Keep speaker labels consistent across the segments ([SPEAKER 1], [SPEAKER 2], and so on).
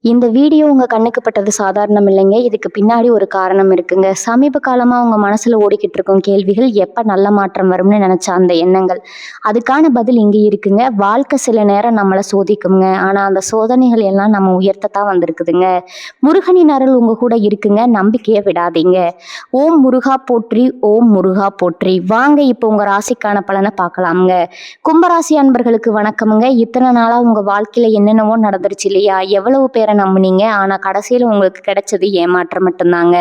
[SPEAKER 1] இந்த வீடியோ உங்க கண்ணுக்கு பட்டது சாதாரணம் இல்லைங்க. இதுக்கு பின்னாடி ஒரு காரணம் இருக்குங்க. சமீப காலமா உங்க மனசுல ஓடிக்கிட்டு இருக்கும் கேள்விகள், எப்ப நல்ல மாற்றம் வரும்னு நினைச்ச அந்த எண்ணங்கள். அதுக்கான பதில் இங்க இருக்குங்க. வாழ்க்கை சில நேரம் நம்மள சோதிக்குங்க. ஆனா அந்த சோதனைகள் எல்லாம் நம்ம உயர்த்தத்தான் வந்திருக்குதுங்க. முருகனின் அருள் உங்க கூட இருக்குங்க. நம்பிக்கைய விடாதீங்க. ஓம் முருகா போற்றி, ஓம் முருகா போற்றி. வாங்க இப்போ உங்க ராசிக்கான பலனை பார்க்கலாம்ங்க. கும்பராசி அன்பர்களுக்கு வணக்கமுங்க. இத்தனை நாளா உங்க வாழ்க்கையில என்னென்னவோ நடந்துருச்சு இல்லையா? எவ்வளவு பேரை நம்புனீங்க. ஆனா கடைசியில உங்களுக்கு கிடைச்சது ஏமாற்றம் மட்டும்தாங்க.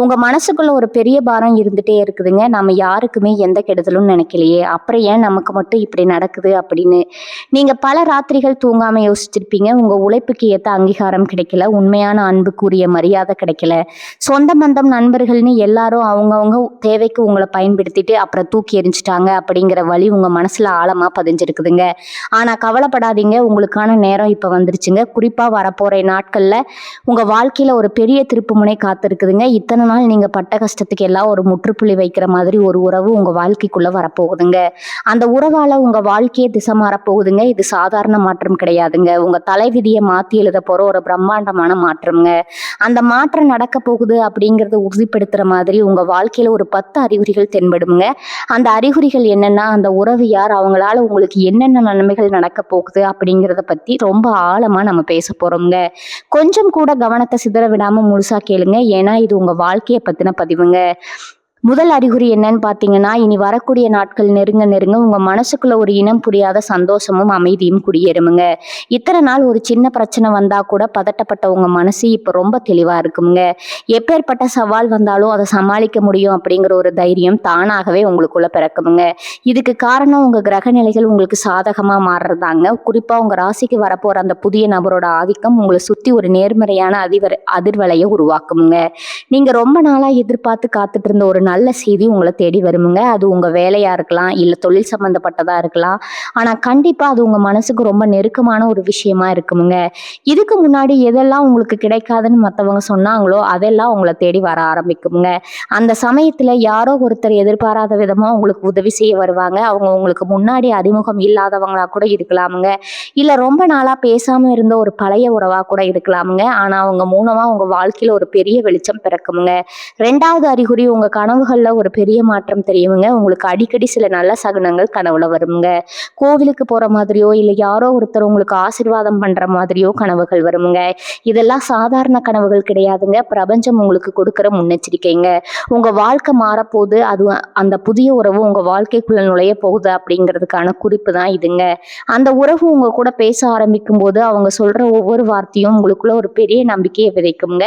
[SPEAKER 1] உங்க மனசுக்குள்ள ஒரு பெரிய பாரம் இருந்துட்டே இருக்குதுங்க. நம்ம யாருக்குமே எந்த கெடுதலும் நினைக்கலையே, அப்புறம் ஏன் நமக்கு மட்டும் இப்படி நடக்குது அப்படின்னு நீங்க பல ராத்திரிகள் தூங்காம யோசிச்சிருப்பீங்க. உங்க உழைப்புக்கு ஏத்த அங்கீகாரம் கிடைக்கல, உண்மையான அன்புக்குரிய மரியாதை கிடைக்கல, சொந்த பந்தம் நண்பர்கள்னு எல்லாரும் அவங்கவுங்க தேவைக்கு உங்களை பயன்படுத்திட்டு அப்புறம் தூக்கி எறிஞ்சிட்டாங்க அப்படிங்கிற வழி உங்க மனசுல ஆழமா பதிஞ்சிருக்குதுங்க. ஆனா கவலைப்படாதீங்க, உங்களுக்கான நேரம் இப்ப வந்துருச்சுங்க. குறிப்பா வரப்போற நாட்கள்ல உங்க வாழ்க்கையில ஒரு பெரிய திருப்புமுனை காத்திருக்குதுங்க. இத்தனை நாள் நீங்க பட்ட கஷ்டத்துக்கு எல்லாம் ஒரு முற்றுப்புள்ளி வைக்கிற மாதிரி ஒரு உறவு உங்க வாழ்க்கைக்குள்ள வரப்போகுதுங்க. அந்த உறவால உங்க வாழ்க்கையே திசை மாறப்போகுதுங்க. இது சாதாரண மாற்றம் கிடையாதுங்க. உங்க தலைவிதியை மாத்தி எழுத போற ஒரு பிரம்மாண்டமான மாற்றம்ங்க. அந்த மாற்றம் நடக்க போகுது அப்படிங்கறத உறுதிப்படுத்துற மாதிரி உங்க வாழ்க்கையில ஒரு 10 அறிகுறிகள் தென்படுங்க. அந்த அறிகுறிகள் என்னன்னா, அந்த உறவு யார், அவங்களால உங்களுக்கு என்னென்ன நன்மைகள் நடக்க போகுது அப்படிங்கிறத பத்தி ரொம்ப ஆழமா நம்ம பேச போறோம்ங்க. கொஞ்சம் கூட கவனத்தை சிதற விடாம முழுசா கேளுங்க. ஏன்னா இது உங்க வாழ்க்கையை பத்தின பதிவுங்க. முதல் அறிகுறி என்னன்னு பார்த்தீங்கன்னா, இனி வரக்கூடிய நாட்கள் நெருங்க நெருங்க உங்க மனசுக்குள்ள ஒரு இனம் புரியாத சந்தோஷமும் அமைதியும் குடியேறுமுங்க. இத்தனை நாள் ஒரு சின்ன பிரச்சனை வந்தா கூட பதட்டப்பட்ட உங்க மனசு இப்ப ரொம்ப தெளிவா இருக்குமுங்க. எப்பேற்பட்ட சவால் வந்தாலும் அதை சமாளிக்க முடியும் அப்படிங்கிற ஒரு தைரியம் தானாகவே உங்களுக்குள்ள பிறக்குமுங்க. இதுக்கு காரணம் உங்க கிரக நிலைகள் உங்களுக்கு சாதகமா மாறுறதாங்க. குறிப்பா உங்க ராசிக்கு வரப்போற அந்த புதிய நபரோட ஆதிக்கம் உங்களை சுத்தி ஒரு நேர்மறையான அதிர்வலையை உருவாக்குமுங்க. நீங்க ரொம்ப நாளா எதிர்பார்த்து காத்துட்டு இருந்த ஒரு நல்ல செய்தி உங்களை தேடி வருமுங்க. அது உங்க வேலையா இருக்கலாம், இல்ல தொழில் சம்பந்தப்பட்டதா இருக்கலாம். ஆனா கண்டிப்பா அது உங்க மனசுக்கு ரொம்ப நெருக்கமான ஒரு விஷயமா இருக்குமுங்க. இதுக்கு முன்னாடி எதெல்லாம் உங்களுக்கு கிடைக்காதுன்னு மத்தவங்க சொன்னாங்களோ அதெல்லாம் உங்களை தேடி வர ஆரம்பிக்குமுங்க. அந்த சமயத்துல யாரோ ஒருத்தர் எதிர்பாராத விதமா உங்களுக்கு உதவி செய்ய வருவாங்க. அவங்க உங்களுக்கு முன்னாடி அறிமுகம் இல்லாதவங்களா கூட இருக்கலாமுங்க. இல்ல ரொம்ப நாளா பேசாம இருந்த ஒரு பழைய உறவா கூட இருக்கலாமுங்க. ஆனா அவங்க மூலமா உங்க வாழ்க்கையில ஒரு பெரிய வெளிச்சம் பிறக்குமுங்க. 2வது அறிகுறி, உங்க கனவுகள்ல ஒரு பெரிய மாற்றம் தெரியுமுங்க. உங்களுக்கு அடிக்கடி சில நல்ல சகுனங்கள் கனவுல வருமுங்க. கோவிலுக்கு போற மாதிரியோ இல்ல யாரோ ஒருத்தர் உங்களுக்கு ஆசீர்வாதம் பண்ற மாதிரியோ கனவுகள் வருமுங்க. இதெல்லாம் சாதாரண கனவுகள் கிடையாதுங்க. பிரபஞ்சம் உங்களுக்கு கொடுக்கிற முன்னெச்சரிக்கைங்க. உங்க வாழ்க்கை மாறப்போகுது, அது அந்த புதிய உறவு உங்க வாழ்க்கைக்குள்ள நுழைய போகுது அப்படிங்கிறதுக்கான குறிப்பு தான் இதுங்க. அந்த உறவு உங்க கூட பேச ஆரம்பிக்கும் போது அவங்க சொல்ற ஒவ்வொரு வார்த்தையும் உங்களுக்குள்ள ஒரு பெரிய நம்பிக்கையை விதைக்குங்க.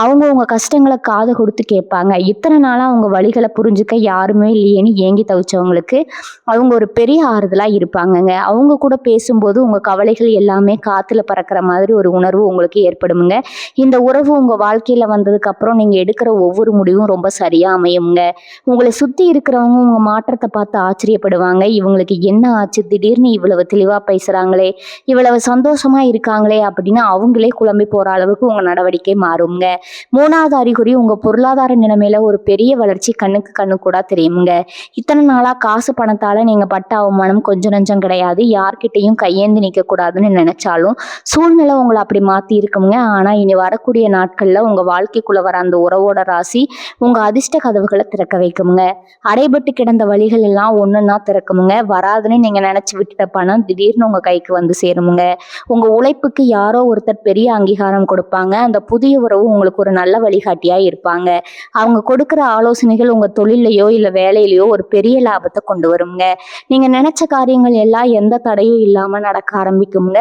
[SPEAKER 1] அவங்க உங்க கஷ்டங்களை காது கொடுத்து கேட்பாங்க. இத்தனை நாளா அவங்க வழிகளை புரிஞ்சுக்க யாருமே இல்லையேன்னு ஏங்கி தவிச்சவங்களுக்கு அவங்க ஒரு பெரிய ஆறுதலா இருப்பாங்கங்க. அவங்க கூட பேசும்போது உங்க கவலைகள் எல்லாமே காத்துல பறக்கிற மாதிரி ஒரு உணர்வு உங்களுக்கு ஏற்படுமுங்க. இந்த உறவு உங்க வாழ்க்கையில வந்ததுக்கு அப்புறம் நீங்க எடுக்கிற ஒவ்வொரு முடிவும் ரொம்ப சரியா அமையுங்க. உங்களை சுத்தி இருக்கிறவங்க உங்க மாற்றத்தை பார்த்து ஆச்சரியப்படுவாங்க. இவங்களுக்கு என்ன ஆச்சு, திடீர்னு இவ்வளவு தெளிவா பேசுறாங்களே, இவ்வளவு சந்தோஷமா இருக்காங்களே அப்படின்னு அவங்களே குழம்பி போற அளவுக்கு உங்க நடவடிக்கை மாறுங்க. 3வது அறிகுறி, உங்க பொருளாதார நிலைமையில ஒரு பெரிய வளர்ச்சி கண்ணுக்கு கண்ணு கூட தெரியுமுங்க. இத்தனை நாளா காசு பணத்தால நீங்க பட்ட அவமானம் கொஞ்சம் நஞ்சம் கிடையாது. யார்கிட்டையும் கையேந்தி நிற்க கூடாதுன்னு நினைச்சாலும் சூழ்நிலை உங்களை அப்படி மாத்தி இருக்குமுங்க. ஆனா இனி வரக்கூடிய நாட்கள்ல உங்க வாழ்க்கைக்குள்ள வர அந்த உறவோட ராசி உங்க அதிர்ஷ்ட கதவுகளை திறக்க வைக்குமுங்க. அடைபட்டு கிடந்த வழிகள் எல்லாம் ஒண்ணுன்னா திறக்குமுங்க. வராதுன்னு நீங்க நினைச்சு விட்டுட்ட பணம் திடீர்னு உங்க கைக்கு வந்து சேருமுங்க. உங்க உழைப்புக்கு யாரோ ஒருத்தர் பெரிய அங்கீகாரம் கொடுப்பாங்க. அந்த புதிய உறவு உங்களுக்கு ஒரு நல்ல வழிகாட்டியா இருப்பாங்க. அவங்க கொடுக்குற ஆலோசனைகள் உங்க தொழிலையோ இல்ல வேலையிலையோ ஒரு பெரிய லாபத்தை கொண்டு வருங்க. நீங்க நினைச்ச காரியங்கள் எல்லாம் எந்த தடையும் இல்லாம நடக்க ஆரம்பிக்குங்க.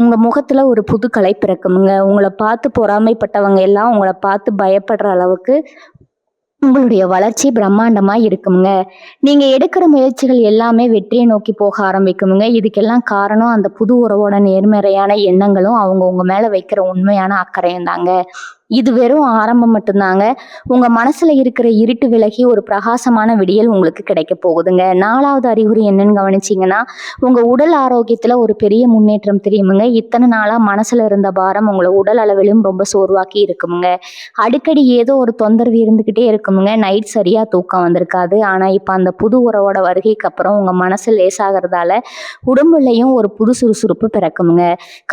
[SPEAKER 1] உங்க முகத்துல ஒரு புது கலை பிறக்குமுங்க. உங்களை பார்த்து பொறாமைப்பட்டவங்க எல்லாம் உங்களை பார்த்து பயப்படுற அளவுக்கு உங்களுடைய வளர்ச்சி பிரம்மாண்டமா இருக்குமுங்க. நீங்க எடுக்கிற முயற்சிகள் எல்லாமே வெற்றியை நோக்கி போக ஆரம்பிக்குமுங்க. இதுக்கெல்லாம் காரணம் அந்த புது உறவோட நேர்மறையான எண்ணங்களும் அவங்க உங்க மேல வைக்கிற உண்மையான அக்கறையும் தாங்க. இது வெறும் ஆரம்பம் மட்டும்தாங்க. உங்க மனசுல இருக்கிற இருட்டு விலகி ஒரு பிரகாசமான விடியல் உங்களுக்கு கிடைக்க போகுதுங்க. 4வது அறிகுறி என்னன்னு கவனிச்சீங்கன்னா, உங்க உடல் ஆரோக்கியத்துல ஒரு பெரிய முன்னேற்றம் தெரியுமுங்க. இத்தனை நாளா மனசுல இருந்த பாரம் உங்களை உடல் அளவிலும் ரொம்ப சோர்வாக்கி இருக்குமுங்க. அடிக்கடி ஏதோ ஒரு தொந்தரவு இருந்துகிட்டே இருக்குமுங்க. நைட் சரியா தூக்கம் வந்திருக்காது. ஆனா இப்ப அந்த புது உறவோட வருகைக்கு அப்புறம் உங்க மனசு லேசாகிறதால உடம்புலையும் ஒரு புது சுறுசுறுப்பு பிறக்குமுங்க.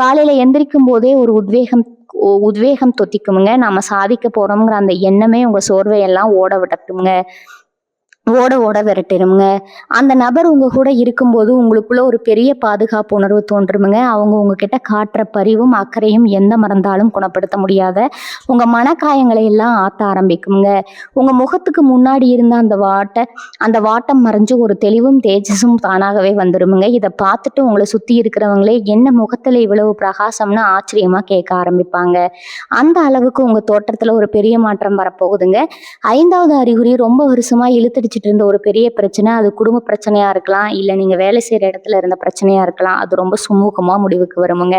[SPEAKER 1] காலையில எந்திரிக்கும் போதே ஒரு உத்வேகம் உத்வேகம் தொத்திக்குமுங்க. நம்ம சாதிக்க போறோம்ங்கிற அந்த எண்ணமே உங்க சோர்வையெல்லாம் ஓட விடட்டுமுங்க. ஓட ஓட விரட்டிருமுங்க. அந்த நபர் உங்க கூட இருக்கும்போது உங்களுக்குள்ள ஒரு பெரிய பாதுகாப்பு உணர்வு தோன்றுமுங்க. அவங்க உங்ககிட்ட காட்டுற பரிவும் அக்கறையும் எந்த மறந்தாலும் குணப்படுத்த முடியாத உங்க மனக்காயங்களை எல்லாம் ஆத்த ஆரம்பிக்குமுங்க. உங்க முகத்துக்கு முன்னாடி இருந்த அந்த வாட்டம் மறைஞ்சு ஒரு தெளிவும் தேஜஸும் தானாகவே வந்துருமுங்க. இதை பார்த்துட்டு உங்களை சுத்தி இருக்கிறவங்களே என்ன முகத்துல இவ்வளவு பிரகாசம்னு ஆச்சரியமா கேட்க ஆரம்பிப்பாங்க. அந்த அளவுக்கு உங்க தோற்றத்துல ஒரு பெரிய மாற்றம் வரப்போகுதுங்க. 5வது அறிகுறி, ரொம்ப வருஷமா இழுத்தடிச்சிட்டு இருந்த ஒரு பெரிய பிரச்சனை, அது குடும்ப பிரச்சனையா இருக்கலாம், இல்ல நீங்க வேலை செய்யற இடத்துல இருந்த பிரச்சனையா இருக்கலாம், அது ரொம்ப சுமூகமா முடிவுக்கு வருமுங்க.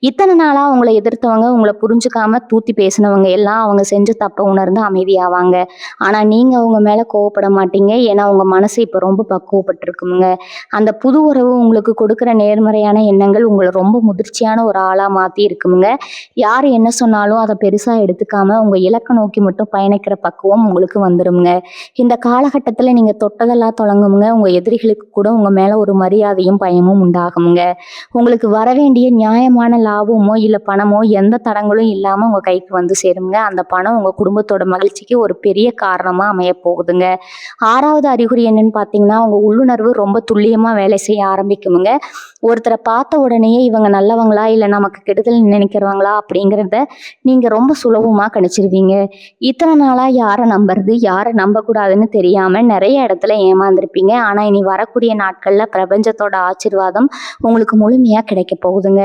[SPEAKER 1] இத்தனை நாளா உங்களை எதிர்த்தவங்க, உங்களை புரிஞ்சுக்காம தூத்தி பேசினவங்க எல்லாம் அவங்க செஞ்ச தப்ப உணர்ந்து அமைதியாவாங்க. ஆனா நீங்க அவங்க மேல கோவப்பட மாட்டீங்க. ஏன்னா உங்க மனசு இப்ப ரொம்ப பக்குவப்பட்டிருக்குமுங்க. அந்த புது உறவு உங்களுக்கு கொடுக்குற நேர்மறையான எண்ணங்கள் உங்களை ரொம்ப முதிர்ச்சியான ஒரு ஆளா மாத்தி இருக்குமுங்க. யார் என்ன சொன்னாலும் அதை பெருசா எடுத்துக்காம உங்க இலக்கை நோக்கி மட்டும் பயணிக்கிற பக்குவம் உங்களுக்கு வந்துருமுங்க. இந்த காலகட்டத்துல நீங்க தொட்டதெல்லாம் தொடங்குமுங்க. உங்க எதிரிகளுக்கு கூட உங்க மேல ஒரு மரியாதையும் பயமும் உண்டாகுமுங்க. உங்களுக்கு வர வேண்டிய நியாயமான லாபமோ இல்ல பணமோ எந்த தடங்களும் இல்லாம உங்க கைக்கு வந்து சேருங்க. அந்த பணம் உங்க குடும்பத்தோட மகிழ்ச்சிக்கு ஒரு பெரிய காரணமா அமைய போகுதுங்க. 6வது அறிகுறி என்னன்னு பாத்தீங்கன்னா, உங்க உள்ளுணர்வு ரொம்ப துல்லியமா வேலை செய்ய ஆரம்பிக்குமுங்க. ஒருத்தரை பார்த்த உடனேயே இவங்க நல்லவங்களா இல்ல நமக்கு கெடுதல் நினைக்கிறவங்களா அப்படிங்கிறத நீங்க ரொம்ப சுலபமா கணிச்சிருவீங்க. இத்தனை நாளா யாரை நம்புறது யாரை நம்பக்கூடாதுன்னு தெரியாம நிறைய இடத்துல ஏமாந்துருப்பீங்க. ஆனா இனி வரக்கூடிய நாட்கள்ல பிரபஞ்சத்தோட ஆசீர்வாதம் உங்களுக்கு முழுமையா கிடைக்க போகுதுங்க.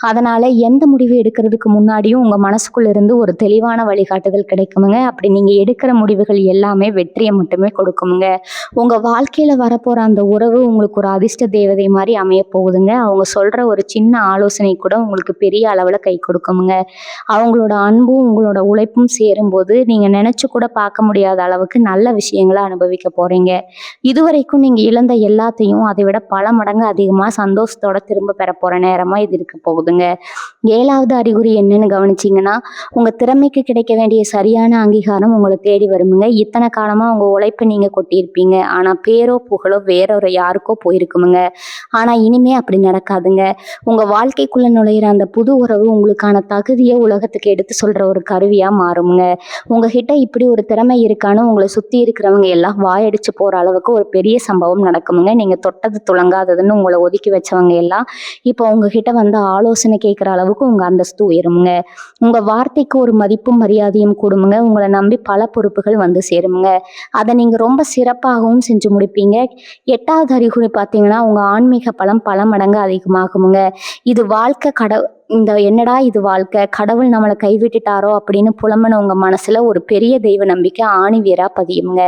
[SPEAKER 1] அதனால எந்த முடிவு எடுக்கிறதுக்கு முன்னாடியும் உங்க மனசுக்குள்ள இருந்து ஒரு தெளிவான வழிகாட்டுதல் கிடைக்குமுங்க. அப்படி நீங்க எடுக்கிற முடிவுகள் எல்லாமே வெற்றியை மட்டுமே கொடுக்குமுங்க. உங்க வாழ்க்கையில வரப்போற அந்த உறவு உங்களுக்கு ஒரு அதிர்ஷ்ட தேவதை மாதிரி அமைய போகுதுங்க. அவங்க சொல்ற ஒரு சின்ன ஆலோசனை கூட உங்களுக்கு பெரிய அளவுல கை கொடுக்குமுங்க. அவங்களோட அன்பும் உங்களோட உழைப்பும் சேரும்போது நீங்க நினைச்சு கூட பார்க்க முடியாத அளவுக்கு நல்ல விஷயங்களை அனுபவிக்க போறீங்க. இதுவரைக்கும் நீங்க இழந்த எல்லாத்தையும் அதை விட பல மடங்கு அதிகமா சந்தோஷத்தோட திரும்ப பெற போற நேரமா இது இருக்க போகுதுங்க. 7வது அறிகுறி என்னன்னு கவனிச்சிங்கன்னா, உங்க திறமைக்கு கிடைக்க வேண்டிய சரியான அங்கீகாரம் உங்களை தேடி வருமுங்க. இத்தனை காலமா உங்க உழைப்பை நீங்க கொட்டியிருப்பீங்க. ஆனா பேரோ புகழோ வேற ஒரு யாருக்கோ போயிருக்குமுங்க. ஆனா இனிமே அப்படி நடக்காதுங்க. உங்க வாழ்க்கைக்குள்ள நுழையிற அந்த புது உறவு உங்களுக்கான தகுதியை உலகத்துக்கு எடுத்து சொல்ற ஒரு கருவியா மாறுமுங்க. உங்ககிட்ட இப்படி ஒரு திறமை இருக்கான்னு உங்களை சுத்தி இருக்கிறவங்க எல்லாம் வாயடிச்சு போற அளவுக்கு ஒரு பெரிய சம்பவம் நடக்குமுங்க. நீங்க தொட்டது துளங்காததுன்னு உங்களை ஒதுக்கி வச்சவங்க எல்லாம் இப்போ உங்ககிட்ட வந்து ஆலோசனை கேட்கிற அளவுக்கு உங்க அந்தஸ்து உயருமுங்க. உங்க வார்த்தைக்கு ஒரு மதிப்பும் மரியாதையும் கூடுமுங்க. உங்களை நம்பி பல பொறுப்புகள் வந்து சேருமுங்க. அதை நீங்க ரொம்ப சிறப்பாகவும் செஞ்சு முடிப்பீங்க. 8வது அறிகுறி பார்த்தீங்கன்னா, உங்க ஆன்மீக பலம் பல மடங்கு அதிகமாகுமுங்க. இது வாழ்க்கை என்னடா இது வாழ்க்கை, கடவுள் நம்மளை கைவிட்டுட்டாரோ அப்படின்னு புலம்பன உங்க மனசுல ஒரு பெரிய தெய்வ நம்பிக்கை ஆணி வேரா பதியுமுங்க.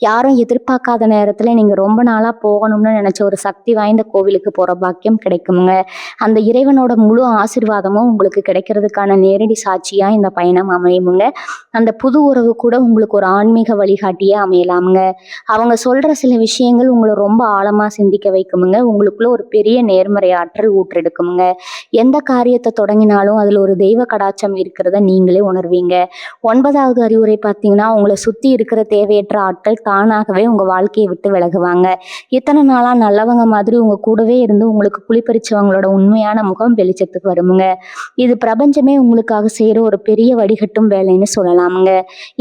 [SPEAKER 1] யாரும் எதிர்பார்க்காத நேரத்துல நீங்க ரொம்ப நாளா போகணும்னு நினைச்ச ஒரு சக்தி வாய்ந்த கோவிலுக்கு போற பாக்கியம் கிடைக்குமுங்க. அந்த இறைவனோட முழு ஆசீர்வாதமும் உங்களுக்கு கிடைக்கிறதுக்கான நேரடி சாட்சியா இந்த பயணம் அமையுமுங்க. அந்த புது உறவு கூட உங்களுக்கு ஒரு ஆன்மீக வழிகாட்டியே அமையலாமுங்க. அவங்க சொல்ற சில விஷயங்கள் உங்களை ரொம்ப ஆழமா சிந்திக்க வைக்குமுங்க. உங்களுக்குள்ள ஒரு பெரிய நேர்மறை ஆற்றல் ஊற்றெடுக்குமுங்க. எந்த காரியத்தை தொடங்கினாலும் அதுல ஒரு தெய்வ கடாட்சம் இருக்கிறத நீங்களே உணர்வீங்க. 9வது அறிவுரை பார்த்தீங்கன்னா, உங்களை சுத்தி இருக்கிற தேவையற்ற ஆட்கள் தானாகவே உங்க வாழ்க்கையை விட்டு விலகுவாங்க. இத்தனை நாளா நல்லவங்க மாதிரி உங்க கூடவே இருந்து உங்களுக்கு குளிப்பறிச்சவங்களோட உண்மையான முகம் வெளிச்சத்துக்கு வருமுங்க. இது பிரபஞ்சமே உங்களுக்காக செய்யற ஒரு பெரிய வடிகட்டும் வேலைன்னு சொல்லலாமுங்க.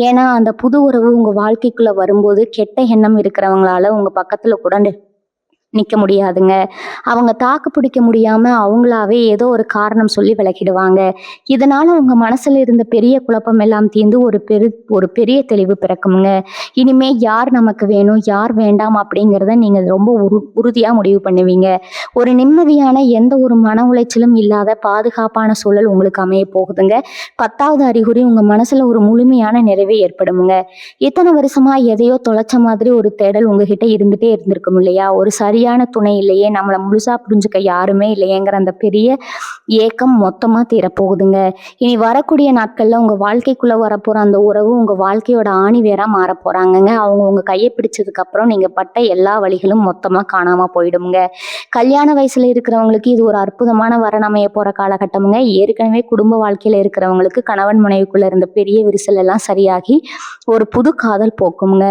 [SPEAKER 1] ஏன்னா அந்த புது உறவு உங்க வாழ்க்கைக்குள்ள வரும்போது கெட்ட எண்ணம் இருக்கிறவங்களால உங்க பக்கத்துல கூட நிக்க முடியாதுங்க. அவங்க தாக்கு பிடிக்க முடியாம அவங்களாவே ஏதோ ஒரு காரணம் சொல்லி விலகிடுவாங்க. இதனால உங்க மனசுல இருந்த பெரிய குழப்பம் எல்லாம் தீர்ந்து ஒரு பெரிய தெளிவு பிறக்குமுங்க. இனிமே யார் நமக்கு வேணும் யார் வேண்டாம் அப்படிங்கிறத நீங்க ரொம்ப உறுதியா முடிவு பண்ணுவீங்க. ஒரு நிம்மதியான எந்த ஒரு மன உளைச்சலும் இல்லாத பாதுகாப்பான சூழல் உங்களுக்கு அமைய போகுதுங்க. 10வது அறிகுறி, உங்க மனசுல ஒரு முழுமையான நிறைவே ஏற்படுமுங்க. இத்தனை வருஷமா எதையோ தொலைச்ச மாதிரி ஒரு தேடல் உங்ககிட்ட இருந்துட்டே இருந்திருக்கும் இல்லையா? ஒரு சரியான துணை இல்லையே, நம்மளை முழுசா புரிஞ்சுக்க யாருமே இல்லையேங்கிற அந்த பெரிய ஏக்கம் மொத்தமா தீரப்போகுதுங்க. இனி வரக்கூடிய நாட்கள்ல உங்க வாழ்க்கைக்குள்ள வரப்போற அந்த உறவு உங்க வாழ்க்கையோட ஆணி வேரா மாற போறாங்கங்க. அவங்க உங்க கையை பிடிச்சதுக்கு அப்புறம் நீங்க பட்ட எல்லா வழிகளும் மொத்தமா காணாம போயிடுங்க. கல்யாண வயசுல இருக்கிறவங்களுக்கு இது ஒரு அற்புதமான வரன் அமைய போற காலகட்டமுங்க. ஏற்கனவே குடும்ப வாழ்க்கையில இருக்கிறவங்களுக்கு கணவன் மனைவிக்குள்ள இருந்த பெரிய விரிசல் எல்லாம் சரியாகி ஒரு புது காதல் போக்குங்க.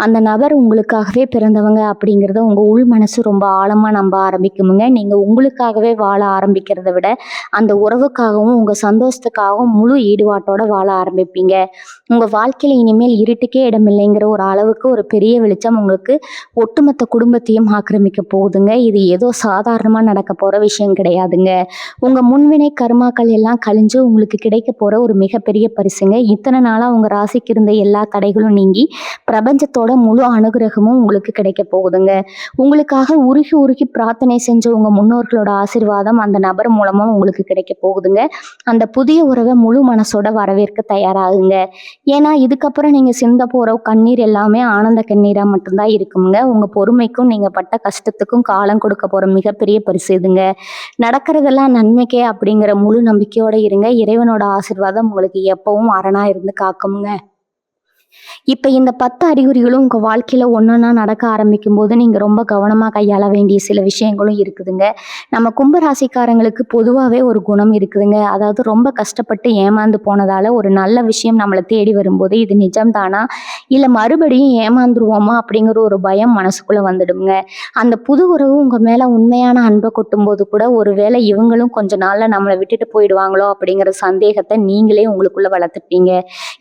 [SPEAKER 1] அந்த நபர் உங்களுக்காகவே பிறந்தவங்க அப்படிங்கிறத உங்க உள் மனசு மனசு ரொம்ப ஆழமாக நம்ப ஆரம்பிக்குமுங்க. நீங்கள் உங்களுக்காகவே வாழ ஆரம்பிக்கிறத விட அந்த உறவுக்காகவும் உங்கள் சந்தோஷத்துக்காகவும் முழு ஈடுபாட்டோட வாழ ஆரம்பிப்பீங்க. உங்கள் வாழ்க்கையில் இனிமேல் இருட்டுக்கே இடமில்லைங்கிற ஒரு அளவுக்கு ஒரு பெரிய வெளிச்சம் உங்களுக்கு ஒட்டுமொத்த குடும்பத்தையும் ஆக்கிரமிக்க போகுதுங்க. இது ஏதோ சாதாரணமாக நடக்க போகிற விஷயம் கிடையாதுங்க. உங்கள் முன்வினை கர்மாக்கள் எல்லாம் கழிஞ்சு உங்களுக்கு கிடைக்க போகிற ஒரு மிகப்பெரிய பரிசுங்க. இத்தனை நாளாக உங்கள் ராசிக்கு இருந்த எல்லா தடைகளும் நீங்கி பிரபஞ்சத்தோட முழு அனுகிரகமும் உங்களுக்கு கிடைக்க போகுதுங்க. உங்களுக்காக உருகி உருகி பிரார்த்தனை செஞ்ச உங்கள் முன்னோர்களோட ஆசீர்வாதம் அந்த நபர் மூலமாக உங்களுக்கு கிடைக்க போகுதுங்க. அந்த புதிய உறவை முழு மனசோட வரவேற்க தயாராகுங்க. ஏன்னா இதுக்கப்புறம் நீங்கள் சிந்த போகிற கண்ணீர் எல்லாமே ஆனந்த கண்ணீராக மட்டும்தான் இருக்குங்க. உங்கள் பொறுமைக்கும் நீங்கள் பட்ட கஷ்டத்துக்கும் காலம் கொடுக்க போகிற மிகப்பெரிய பரிசு இதுங்க. நடக்கிறதெல்லாம் நன்மைக்கே அப்படிங்கிற முழு நம்பிக்கையோடு இருங்க. இறைவனோட ஆசீர்வாதம் உங்களுக்கு எப்பவும் அரணா இருந்து காக்குங்க. இப்போ இந்த 10 அறிகுறிகளும் உங்கள் வாழ்க்கையில் ஒன்றொன்னா நடக்க ஆரம்பிக்கும் போது நீங்கள் ரொம்ப கவனமாக கையாள வேண்டிய சில விஷயங்களும் இருக்குதுங்க. நம்ம கும்பராசிக்காரங்களுக்கு பொதுவாகவே ஒரு குணம் இருக்குதுங்க. அதாவது ரொம்ப கஷ்டப்பட்டு ஏமாந்து போனதால் ஒரு நல்ல விஷயம் நம்மளை தேடி வரும்போது இது நிஜம்தானா இல்லை மறுபடியும் ஏமாந்துருவோமா அப்படிங்கிற ஒரு பயம் மனசுக்குள்ளே வந்துடுங்க. அந்த புது உறவு உங்கள் மேலே உண்மையான அன்பை கொட்டும்போது கூட ஒருவேளை இவங்களும் கொஞ்ச நாளில் நம்மளை விட்டுட்டு போயிடுவாங்களோ அப்படிங்கிற சந்தேகத்தை நீங்களே உங்களுக்குள்ளே வளர்த்துப்பீங்க.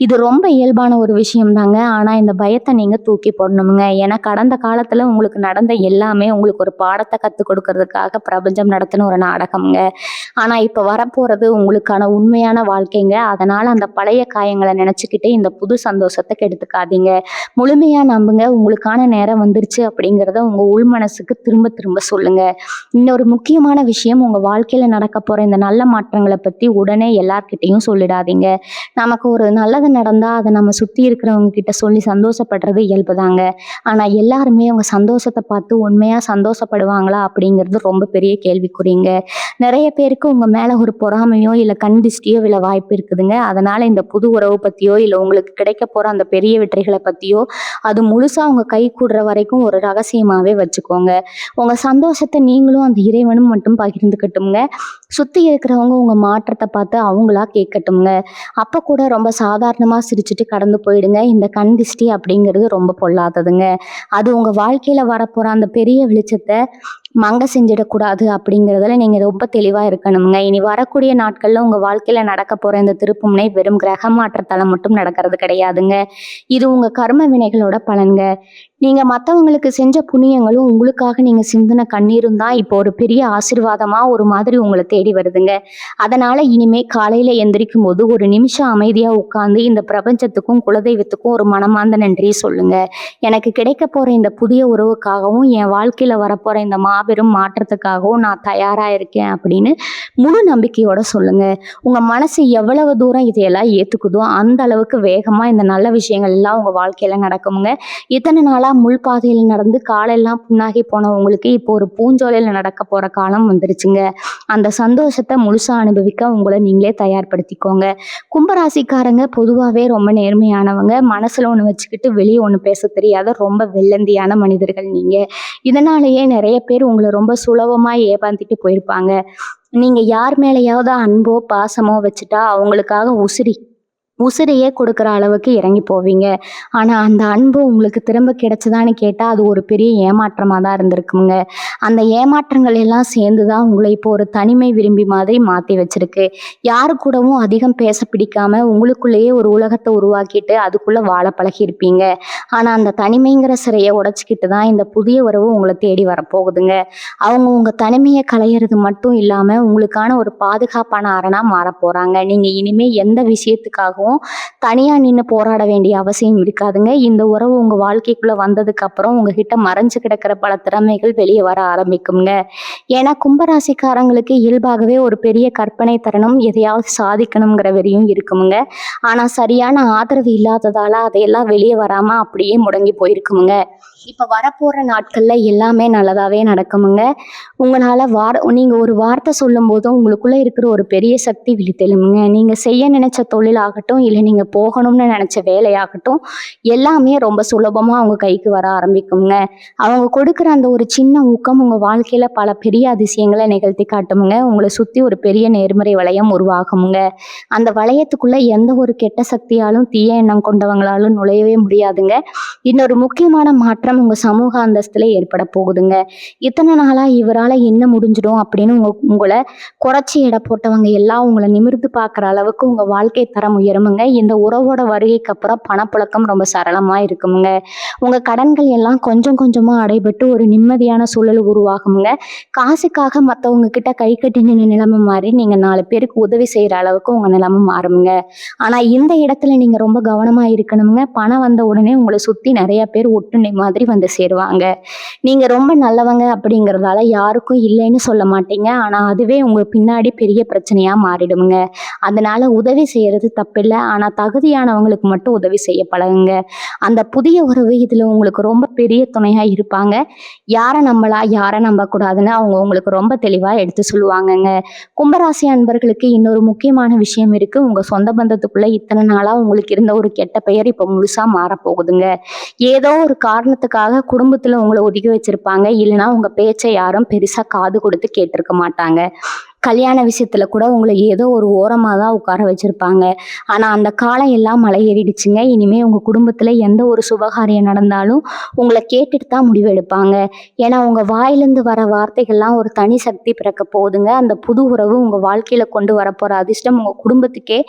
[SPEAKER 1] இது ரொம்ப இயல்பான ஒரு விஷயம் தாங்க. ஆனால் இந்த பயத்தை நீங்கள் தூக்கி போடணுமுங்க. ஏன்னா கடந்த காலத்தில் உங்களுக்கு நடந்த எல்லாமே உங்களுக்கு ஒரு பாடத்தை கற்றுக் கொடுக்கறதுக்காக பிரபஞ்சம் நடத்தின ஒரு நாடகம்ங்க. ஆனால் இப்போ வரப்போகிறது உங்களுக்கான உண்மையான வாழ்க்கைங்க. அதனால் அந்த பழைய காயங்களை நினச்சிக்கிட்டு இந்த புது சந்தோஷத்தை கெடுத்துக்காதீங்க. முழுமையாக நம்புங்க. உங்களுக்கான நேரம் வந்துருச்சு அப்படிங்கிறத உங்கள் உள் மனசுக்கு திரும்ப திரும்ப சொல்லுங்கள். இன்னொரு முக்கியமான விஷயம், உங்கள் வாழ்க்கையில் நடக்க போகிற இந்த நல்ல மாற்றங்களை பற்றி உடனே எல்லார்கிட்டையும் சொல்லிடாதீங்க. நமக்கு ஒரு நல்லது நடந்தால் அதை நம்ம சுற்றி இருக்கிறவங்க கிட்ட சொல்லி சந்தோஷப்படுறது இயல்புதாங்க. ஆனால் எல்லாருமே அவங்க சந்தோஷத்தை பார்த்து உண்மையாக சந்தோஷப்படுவாங்களா அப்படிங்கிறது ரொம்ப பெரிய கேள்விக்குறிங்க. நிறைய பேருக்கு உங்கள் மேலே ஒரு பொறாமையோ இல்லை கண் திஷ்டியோ விழ வாய்ப்பு இருக்குதுங்க. அதனால் இந்த புது உறவு பற்றியோ இல்லை உங்களுக்கு கிடைக்க போகிற அந்த பெரிய வெற்றிகளை பற்றியோ அது முழுசாக அவங்க கை கூடுற வரைக்கும் ஒரு ரகசியமாகவே வச்சுக்கோங்க. உங்கள் சந்தோஷத்தை நீங்களும் அந்த இறைவனும் மட்டும் பகிர்ந்துக்கட்டுங்க. சுற்றி இருக்கிறவங்க உங்கள் மாற்றத்தை பார்த்து அவங்களா கேட்கட்டுங்க. அப்போ கூட ரொம்ப சாதாரணமாக சிரிச்சுட்டு கடந்து போயிடுங்க. இந்த கண் திஷ்டி அப்படிங்கிறது ரொம்ப பொல்லாததுங்க. அது உங்கள் வாழ்க்கையில் வரப்போகிற அந்த பெரிய வெளிச்சத்தை மங்க செஞ்சிடக்கூடாது அப்படிங்கிறதுல நீங்கள் ரொம்ப தெளிவாக இருக்கணுங்க. இனி வரக்கூடிய நாட்களில் உங்கள் வாழ்க்கையில் நடக்க போகிற இந்த திருப்புமுனை வெறும் கிரக மாற்றத்தால் மட்டும் நடக்கிறது கிடையாதுங்க. இது உங்கள் கர்ம வினைகளோட பலன்க. நீங்கள் மற்றவங்களுக்கு செஞ்ச புண்ணியங்களும் உங்களுக்காக நீங்கள் சிந்தின கண்ணீரும் தான் இப்போ ஒரு பெரிய ஆசீர்வாதமாக ஒரு மாதிரி உங்களை தேடி வருதுங்க. அதனால் இனிமேல் காலையில் எந்திரிக்கும் போது ஒரு நிமிஷம் அமைதியாக உட்காந்து இந்த பிரபஞ்சத்துக்கும் குலதெய்வத்துக்கும் ஒரு மனமார்ந்த நன்றியை சொல்லுங்கள். எனக்கு கிடைக்க போகிற இந்த புதிய உறவுக்காகவும் என் வாழ்க்கையில் வரப்போகிற இந்த மாபெரும் மாற்றத்துக்காகவும் நான் தயாராக இருக்கேன் அப்படின்னு முழு நம்பிக்கையோட சொல்லுங்கள். உங்கள் மனசு எவ்வளவு தூரம் இதையெல்லாம் ஏற்றுக்குதோ அந்த அளவுக்கு வேகமாக இந்த நல்ல விஷயங்கள் எல்லாம் உங்கள் வாழ்க்கையில் நடக்குமுங்க. இத்தனை நாளாக முள் பாதையில் நடந்து காலெல்லாம் புண்ணாகி போன உங்களுக்கு இப்போ ஒரு பூஞ்சோலையில் நடக்க போகிற காலம் வந்துருச்சுங்க. அந்த சந்தோஷத்தை முழுசாக அனுபவிக்க உங்களை நீங்களே தயார்படுத்திக்கோங்க. கும்பராசிக்காரங்க பொதுவாகவே ரொம்ப நேர்மையானவங்க. மனசில் ஒன்று வச்சுக்கிட்டு வெளியே ஒன்று பேச தெரியாத ரொம்ப வெள்ளந்தியான மனிதர்கள் நீங்கள். இதனாலேயே நிறைய பேர் உங்களை ரொம்ப சுலபமாக ஏமாத்திட்டு போயிருப்பாங்க. நீங்கள் யார் மேலேயாவது அன்போ பாசமோ வச்சுட்டா அவங்களுக்காக உசிரையே கொடுக்குற அளவுக்கு இறங்கி போவீங்க. ஆனால் அந்த அன்பு உங்களுக்கு திரும்ப கிடைச்சதான்னு கேட்டால் அது ஒரு பெரிய ஏமாற்றமாக தான் இருந்திருக்குங்க. அந்த ஏமாற்றங்கள் எல்லாம் சேர்ந்து தான் உங்களை இப்போ ஒரு தனிமை விரும்பி மாதிரி மாற்றி வச்சிருக்கு. யாரு கூடவும் அதிகம் பேச பிடிக்காம உங்களுக்குள்ளேயே ஒரு உலகத்தை உருவாக்கிட்டு அதுக்குள்ளே வாழ பழகியிருப்பீங்க. ஆனால் அந்த தனிமைங்கிற சிறையை உடைச்சிக்கிட்டு தான் இந்த புதிய உறவு உங்களை தேடி வரப்போகுதுங்க. அவங்க உங்கள் தனிமையை களையிறது மட்டும் இல்லாமல் உங்களுக்கான ஒரு பாதுகாப்பான அரணாக மாற போகிறாங்க. நீங்கள் இனிமேல் எந்த விஷயத்துக்காகவும் தனியாக நின்று போராட வேண்டிய அவசியம் இருக்காதுங்க. இந்த உறவு உங்கள் வாழ்க்கைக்குள்ளே வந்ததுக்கு அப்புறம் உங்ககிட்ட மறைஞ்சு கிடக்கிற பல திறமைகள் வெளியே வர ஆரம்பிக்குங்க. ஏன்னா கும்பராசிக்காரங்களுக்கு இயல்பாகவே ஒரு பெரிய கற்பனை தருணம், எதையாவது சாதிக்கணுங்கிற வெறியும் இருக்குமுங்க. ஆனால் சரியான ஆதரவு இல்லாததால் அதையெல்லாம் வெளியே வராமல் அப்படியே முடங்கி போயிருக்குமுங்க. இப்போ வரப்போகிற நாட்களில் எல்லாமே நல்லதாகவே நடக்குமுங்க. உங்களால் நீங்கள் ஒரு வார்த்தை சொல்லும் போதும் உங்களுக்குள்ளே இருக்கிற ஒரு பெரிய சக்தி விழித்தெழுமுங்க. நீங்கள் செய்ய நினைச்ச தொழிலாகட்டும் இல்லை நீங்கள் போகணும்னு நினச்ச வேலையாகட்டும் எல்லாமே ரொம்ப சுலபமாக அவங்க கைக்கு வர ஆரம்பிக்குங்க. அவங்க கொடுக்குற அந்த ஒரு சின்ன ஊக்கம் உங்கள் வாழ்க்கையில் பல பெரிய அதிசயங்களை நிகழ்த்தி காட்டுமுங்க. உங்களை சுற்றி ஒரு பெரிய நேர்மறை வளையம் உருவாகுமுங்க. அந்த வளையத்துக்குள்ளே எந்த ஒரு கெட்ட சக்தியாலும் தீய எண்ணம் கொண்டவங்களாலும் நுழையவே முடியாதுங்க. இன்னொரு முக்கியமான மாற்றம் உங்க சமூக அந்தஸ்துல ஏற்பட போகுதுங்க. இத்தனை நாளா இவரால என்ன முடிஞ்சிடும் அப்படின்னு உங்களை குறைச்சி எடை போட்டவங்க எல்லாம் உங்களை நிமிர்ந்து பார்க்குற அளவுக்கு உங்க வாழ்க்கை தரம் உயருமுங்க. இந்த உறவோட வருகைக்கு அப்புறம் பணப்புழக்கம் ரொம்ப சரளமா இருக்குமுங்க. உங்க கடன்கள் எல்லாம் கொஞ்சம் கொஞ்சமா அடைபட்டு ஒரு நிம்மதியான சூழல் உருவாகுங்க. காசுக்காக மற்றவங்க கிட்ட கை கட்டி நின்று நிலைமை மாறி நீங்க 4 பேருக்கு உதவி செய்யற அளவுக்கு உங்க நிலைமை மாறுமுங்க. ஆனா இந்த இடத்துல நீங்க ரொம்ப கவனமா இருக்கணுங்க. பணம் வந்த உடனே உங்களை சுத்தி நிறைய பேர் ஒட்டுண்ணை மாதிரி வந்து சேருவாங்க. நீங்க ரொம்ப நல்லவங்க அப்படிங்கறதால யாருக்கும் இல்லைன்னு சொல்ல மாட்டீங்க. ஆனா அதுவே உங்க பின்னாடி பெரிய பிரச்சனையா மாறிடுமுங்க. அதனால உதவி செய்யறது தப்பில்லை. ஆனா தகுதியானவங்களுக்கு மட்டும் உதவி செய்ய பழகுங்க. அந்த புதிய உறவு இதுல உங்களுக்கு ரொம்ப பெரிய துணையா இருப்பாங்க. யாரை நம்பலாம் யாரை நம்ப கூடாதுன்னு அவங்க உங்களுக்கு ரொம்ப தெளிவா எடுத்து சொல்லுவாங்கங்க. கும்பராசி அன்பர்களுக்கு இன்னொரு முக்கியமான விஷயம் இருக்கு. உங்க சொந்த பந்தத்துக்குள்ள இத்தனை நாளா உங்களுக்கு இருந்த ஒரு கெட்ட பெயர் இப்ப முழுசா மாறப்போகுதுங்க. ஏதோ ஒரு காரணத்துக்காக குடும்பத்துல உங்களை ஒதுக்கி வச்சிருப்பாங்க. இல்லைன்னா உங்க பேச்சை யாரும் பெருசா காது கொடுத்து கேட்டிருக்க மாட்டாங்க. கல்யாண விஷயத்துல கூட உங்களை ஏதோ ஒரு ஓரமாக தான் உட்கார வச்சிருப்பாங்க. ஆனால் அந்த காலம் எல்லாம் மலை ஏறிடுச்சுங்க. இனிமே உங்கள் குடும்பத்தில் எந்த ஒரு சுபகாரியம் நடந்தாலும் உங்களை கேட்டுட்டு தான் முடிவு எடுப்பாங்க. ஏன்னா உங்கள் வாயிலிருந்து வர வார்த்தைகள்லாம் ஒரு தனி சக்தி பிறக்க போகுதுங்க. அந்த புது உறவு உங்கள் வாழ்க்கையில் கொண்டு வரப்போகிற அதிர்ஷ்டம் உங்கள் குடும்பத்துக்கே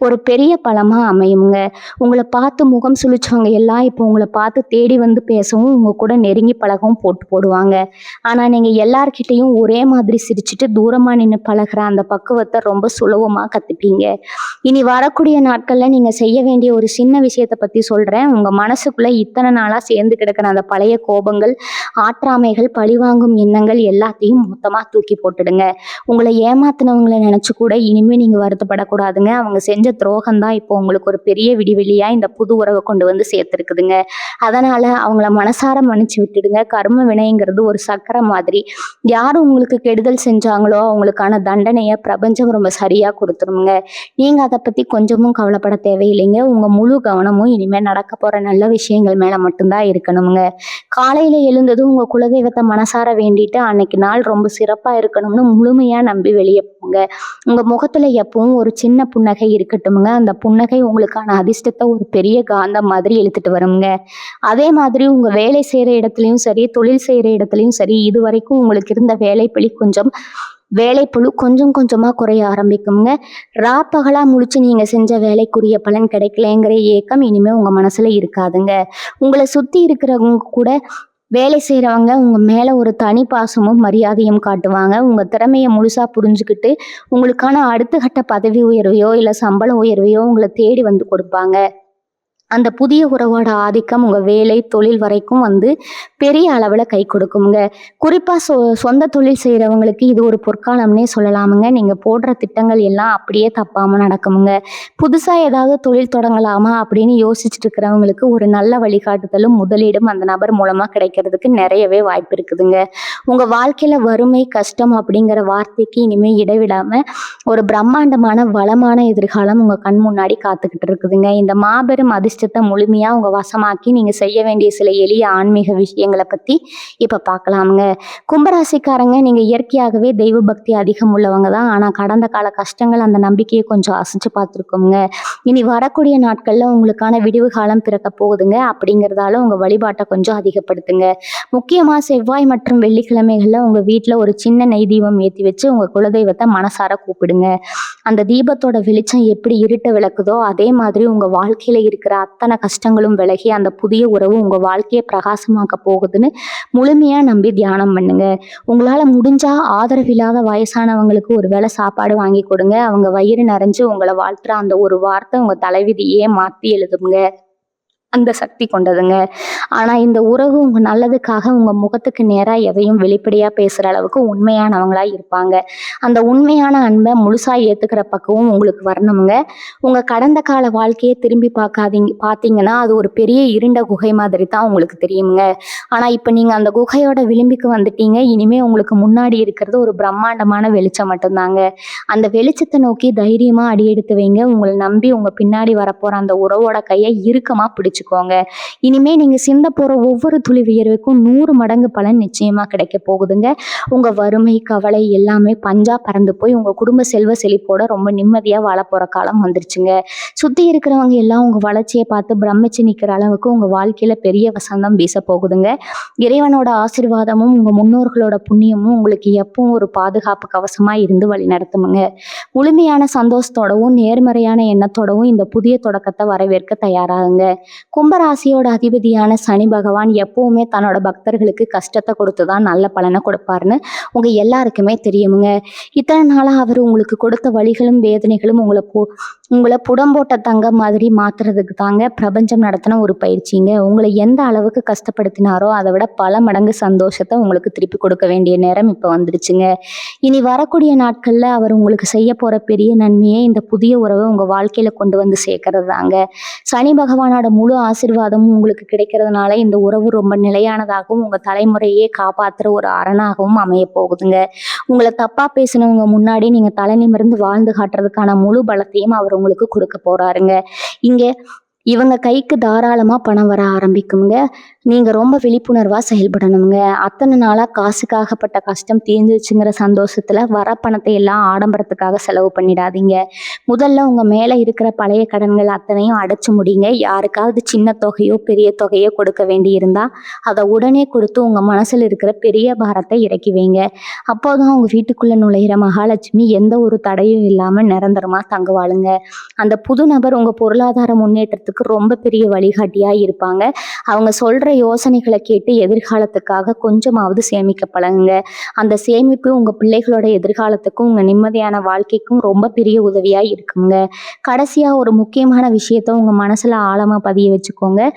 [SPEAKER 1] ஒரு பெரிய பலமாக அமையுங்க. உங்களை பார்த்து முகம் சுழிச்சவங்க எல்லாம் இப்போ உங்களை பார்த்து தேடி வந்து பேசவும் உங்கள் கூட நெருங்கி பழகவும் போடுவாங்க. ஆனால் நீங்கள் எல்லார்கிட்டையும் ஒரே மாதிரி சிரிச்சுட்டு தூரமாக நின்று பழகிற அந்த பக்குவத்தை ரொம்ப சுலபமாக கற்றுப்பீங்க. இனி வரக்கூடிய நாட்களில் நீங்கள் செய்ய வேண்டிய ஒரு சின்ன விஷயத்தை பற்றி சொல்கிறேன். உங்கள் மனசுக்குள்ளே இத்தனை நாளாக சேர்ந்து கிடக்கிற அந்த பழைய கோபங்கள், ஆற்றாமைகள், பழிவாங்கும் எண்ணங்கள் எல்லாத்தையும் மொத்தமாக தூக்கி போட்டுடுங்க. உங்களை ஏமாத்தினவங்களை நினச்சி கூட இனிமேல் நீங்கள் வருத்தப்படக்கூடாதுங்க. அவங்க செஞ்ச துரோகம் தான் இப்போ உங்களுக்கு ஒரு பெரிய விடிவெளியாக இந்த புது உறவை கொண்டு வந்து சேர்த்துருக்குதுங்க. அதனால் அவங்கள மனசார மன்னிச்சு விட்டுடுங்க. கர்ம வினைங்கிறது ஒரு சக்கரை மாதிரி. யார் உங்களுக்கு கெடுதல் செஞ்சாங்களோ அவங்களுக்கான தண்டனையை பிரபஞ்சம் ரொம்ப சரியா கொடுத்துருங்க. நீங்க அதை பத்தி கொஞ்சமும் கவலைப்பட தேவையில்லைங்க. உங்க முழு கவனமும் இனிமே நடக்க போற நல்ல விஷயங்கள் மேல மட்டும்தான் இருக்கணுங்க. காலையில எழுந்ததும் உங்க குலதெய்வத்தை மனசார வேண்டிட்டு அன்னைக்கு நாள் ரொம்ப சிறப்பா இருக்கணும்னு முழுமையா நம்பி வெளியே போங்க. உங்க முகத்துல எப்பவும் ஒரு சின்ன புன்னகை இருக்கட்டும்ங்க. அந்த புன்னகை உங்களுக்கான அதிர்ஷ்டத்தை ஒரு பெரிய காந்தம் மாதிரி இழுத்துட்டு வருங்க. அதே மாதிரி உங்க வேலை செய்யற இடத்துலயும் சரி, தொழில் செய்யற இடத்துலயும் சரி, இது வரைக்கும் உங்களுக்கு இருந்த வேலைப்பளு கொஞ்சம் கொஞ்சமா குறைய ஆரம்பிக்குங்க. பகலா முழிச்சு நீங்க செஞ்ச வேலைக்குரிய பலன் கிடைக்கலங்கிற ஏக்கம் இனிமே உங்க மனசுல இருக்காதுங்க. உங்களை சுத்தி இருக்கிறவங்க கூட வேலை செய்யறவங்க உங்க மேல ஒரு தனி பாசமும் மரியாதையும் காட்டுவாங்க. உங்க திறமையை முழுசா புரிஞ்சுக்கிட்டு உங்களுக்கான அடுத்த கட்ட பதவி உயர்வையோ இல்ல சம்பள உயர்வையோ உங்களை தேடி வந்து கொடுப்பாங்க. அந்த புதிய உறவோட ஆதிக்கம் உங்க வேலை தொழில் வரைக்கும் வந்து பெரிய அளவுல கை கொடுக்குங்க. குறிப்பா சொந்த தொழில் செய்யறவங்களுக்கு இது ஒரு பொற்காலம்னே சொல்லலாமுங்க. நீங்க போடுற திட்டங்கள் எல்லாம் அப்படியே தப்பாம நடக்குமுங்க. புதுசா ஏதாவது தொழில் தொடங்கலாமா அப்படின்னு யோசிச்சுட்டு இருக்கிறவங்களுக்கு ஒரு நல்ல வழிகாட்டுதலும் முதலீடும் அந்த நபர் மூலமா கிடைக்கிறதுக்கு நிறையவே வாய்ப்பு இருக்குதுங்க. உங்க வாழ்க்கையில வறுமை கஷ்டம் அப்படிங்கிற வார்த்தைக்கு இனிமே இடைவிடாம ஒரு பிரம்மாண்டமான வளமான எதிர்காலம் உங்க கண் முன்னாடி காத்துக்கிட்டு இருக்குதுங்க. இந்த மாபெரும் அதிர்ஷ்டத்தை முழுமையா உங்க வசமாக்கி நீங்க செய்ய வேண்டிய சில எளிய ஆன்மீக விஷயங்களை பத்தி இப்ப பார்க்கலாமுங்க. கும்பராசிக்காரங்க, நீங்க இயற்கையாகவே தெய்வ பக்தி அதிகம் உள்ளவங்க தான். ஆனா கடந்த கால கஷ்டங்கள் அந்த நம்பிக்கையை கொஞ்சம் அசைச்சு பார்த்துருக்கோங்க. இனி வரக்கூடிய நாட்கள்ல உங்களுக்கான விடிவு காலம் பிறக்க போகுதுங்க. அப்படிங்கிறதால உங்க வழிபாட்டை கொஞ்சம் அதிகப்படுத்துங்க. முக்கியமா செவ்வாய் மற்றும் வெள்ளிக்கிழமைகள்ல உங்க வீட்டுல ஒரு சின்ன நெய் தீபம் ஏற்றி வச்சு உங்க குலதெய்வத்தை மனசார கூப்பிடுங்க. அந்த தீபத்தோட வெளிச்சம் எப்படி இருட்ட விளக்குதோ அதே மாதிரி உங்க வாழ்க்கையில இருக்கிற அத்தனை கஷ்டங்களும் விலகி அந்த புதிய உறவு உங்க வாழ்க்கையை பிரகாசமாக்க போகுதுன்னு முழுமையா நம்பி தியானம் பண்ணுங்க. உங்களால முடிஞ்சா ஆதரவில்லாத வயசானவங்களுக்கு ஒரு வேளை சாப்பாடு வாங்கி கொடுங்க. அவங்க வயிறு நிறைஞ்சு உங்களை வாழ்த்துற அந்த ஒரு வார்த்தை உங்க தலைவிதியே மாத்தி எழுதுங்க. அந்த சக்தி கொண்டதுங்க. ஆனா இந்த உறவு உங்க நல்லதுக்காக உங்க முகத்துக்கு நேரா எதையும் வெளிப்படையா பேசுற அளவுக்கு உண்மையானவங்களா இருப்பாங்க. அந்த உண்மையான அன்பை முழுசா ஏத்துக்கிற பக்குவம் உங்களுக்கு வரணுங்க. உங்க கடந்த கால வாழ்க்கையை திரும்பி பார்த்தீங்கன்னா அது ஒரு பெரிய இருண்ட குகை மாதிரி தான் உங்களுக்கு தெரியுங்க. ஆனா இப்ப நீங்க அந்த குகையோட விளிம்புக்கு வந்துட்டீங்க. இனிமே உங்களுக்கு முன்னாடி இருக்கிறது ஒரு பிரம்மாண்டமான வெளிச்சம் மட்டும்தாங்க. அந்த வெளிச்சத்தை நோக்கி தைரியமா அடியெடுத்து வைங்க. உங்களை நம்பி உங்க பின்னாடி வரப்போற அந்த உறவோட கையை இறுக்கமா பிடிச்சு வச்சுக்கோங்க. இனிமே நீங்க சிந்த போற ஒவ்வொரு துளி வியர்வுக்கும் 100 மடங்கு பலன் நிச்சயமா கிடைக்க போகுதுங்க. உங்க வறுமை, கவலை எல்லாமே பஞ்சா பறந்து போய் உங்க குடும்ப செல்வ செழிப்போட ரொம்ப நிம்மதியா வாழப் போற காலம் வந்துருச்சுங்க. சுத்தி இருக்கிறவங்க எல்லாம் உங்க வளர்ச்சியை பார்த்து பிரமிச்சு நிக்கிற அளவுக்கு உங்க வாழ்க்கையில பெரிய வசந்தம் வீச போகுதுங்க. இறைவனோட ஆசீர்வாதமும் உங்க முன்னோர்களோட புண்ணியமும் உங்களுக்கு எப்பவும் ஒரு பாதுகாப்பு கவசமா இருந்து வழி நடத்துமுங்க. முழுமையான சந்தோஷத்தோடவும் நேர்மறையான எண்ணத்தோடவும் இந்த புதிய தொடக்கத்தை வரவேற்க தயாராகுங்க. கும்பராசியோட அதிபதியான சனி பகவான் எப்பவுமே தன்னோட பக்தர்களுக்கு கஷ்டத்தை கொடுத்துதான் நல்ல பலனை கொடுப்பாருன்னு உங்க எல்லாருக்குமே தெரியுமுங்க. இத்தனை நாளா அவர் உங்களுக்கு கொடுத்த வலிகளும் வேதனைகளும் உங்களை புடம்போட்ட தங்கம் மாதிரி மாத்துறதுக்கு தாங்க பிரபஞ்சம் நடத்தின ஒரு பயிற்சிங்க. உங்களை எந்த அளவுக்கு கஷ்டப்படுத்தினாரோ அதை விட பல மடங்கு சந்தோஷத்தை உங்களுக்கு திருப்பி கொடுக்க வேண்டிய நேரம் இப்போ வந்துருச்சுங்க. இனி வரக்கூடிய நாட்கள்ல அவர் உங்களுக்கு செய்ய போற பெரிய நன்மையே இந்த புதிய உறவை உங்க வாழ்க்கையில கொண்டு வந்து சேர்க்கறது தாங்க. சனி பகவானோட முழு ஆசீர்வாதமும் உங்களுக்கு கிடைக்கிறதுனால இந்த உறவு ரொம்ப நிலையானதாகவும் உங்க தலைமுறையே காப்பாத்துற ஒரு அரணாகவும் அமைய போகுதுங்க. உங்களை தப்பா பேசினவங்க முன்னாடி நீங்க தலை நிமிர்ந்து வாழ்ந்து காட்டுறதுக்கான முழு பலத்தையும் அவர் உங்களுக்கு கொடுக்க போறாருங்க. இங்க இவங்க கைக்கு தாராளமா பணம் வர ஆரம்பிக்குங்க. நீங்க ரொம்ப விழிப்புணர்வா செயல்படணுங்க. அத்தனை நாளா காசுக்காகப்பட்ட கஷ்டம் தீர்ந்துச்சுங்கிற சந்தோஷத்துல வர பணத்தை எல்லாம் ஆடம்பரத்துக்காக செலவு பண்ணிடாதீங்க. முதல்ல உங்க மேல இருக்கிற பழைய கடன்கள் அத்தனையும் அடைச்சு முடிங்க. யாருக்காவது சின்ன தொகையோ பெரிய தொகையோ கொடுக்க வேண்டி இருந்தா அதை உடனே கொடுத்து உங்க மனசுல இருக்கிற பெரிய பாரத்தை இறக்கி வைங்க. அப்போதான் உங்க வீட்டுக்குள்ள நுழையிற மகாலட்சுமி எந்த ஒரு தடையும் இல்லாம நிரந்தரமா தங்குவாளுங்க. அந்த புது நபர் உங்க பொருளாதார முன்னேற்றத்துக்கு ரொம்ப பெரிய வழிகாட்டியா இருப்பாங்க. அவங்க சொல்ற யோசனைகளை கேட்டு எதிர்காலத்துக்காக கொஞ்சமாவது சேமிக்க பழகுங்க. அந்த சேமிப்பு உங்க பிள்ளைகளோட எதிர்காலத்துக்கும் உங்க நிம்மதியான வாழ்க்கைக்கும் ரொம்ப பெரிய உதவியா இருக்குங்க. கடைசியா ஒரு முக்கியமான விஷயத்த உங்க மனசுல ஆழமா பதிய வச்சுக்கோங்க.